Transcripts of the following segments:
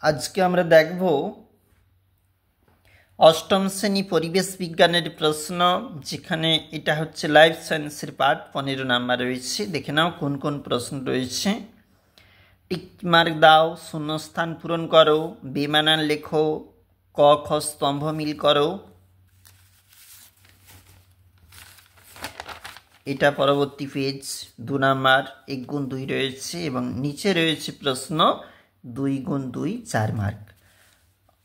আজকে আমরা দেখব অষ্টম শ্রেণী পরিবেশ বিজ্ঞানের প্রশ্ন, যেখানে এটা হচ্ছে লাইফ সায়েন্সের পার্ট। 15 নাম্বার রয়েছে। দেখে নাও কোন কোন প্রশ্ন রয়েছে। টিক মার্ক দাও, শূন্যস্থান পূরণ করো, বেমানান লেখো, ক খ স্তম্ভ মিল করো। এটা পরবর্তী পেজ 2 নাম্বার 1 গুণ 2 রয়েছে এবং নিচে রয়েছে প্রশ্ন 2 গুণ 2 4 মার্ক।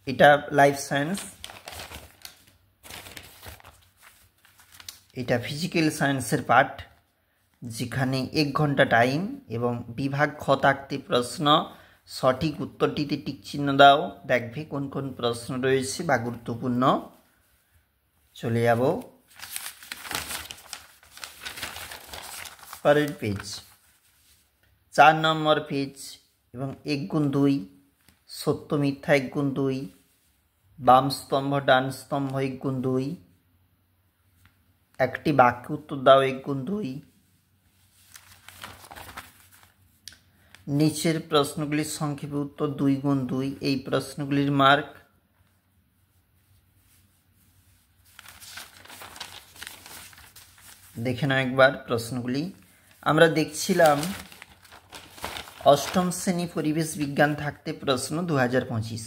এটা লাইফ সায়েন্স। এটা ফিজিক্যাল সায়েন্সের পার্ট, যেখানে 1 ঘন্টা টাইম এবং বিভাগ খ থাকতে প্রশ্ন। সঠিক উত্তরটিতে টিক চিহ্ন দাও। দেখবে কোন কোন প্রশ্ন রয়েছে বা গুরুত্বপূর্ণ। চলে যাব পরের পেজ, 4 নম্বর পেজ এবং 1 গুণ 2, সত্য মিথ্যা 1 গুণ 2, বাম স্তম্ভ ডান স্তম্ভ 1 গুণ 2, একটি বাক্য উত্তর দাও 1 গুণ 2। নিচের প্রশ্নগুলির সংক্ষেপে উত্তর 2 গুণ 2। এই প্রশ্নগুলির মার্ক দেখে নাও একবার প্রশ্নগুলি। আমরা দেখছিলাম অষ্টম শ্রেণী পরিবেশ বিজ্ঞান থাকতে প্রশ্ন 2025।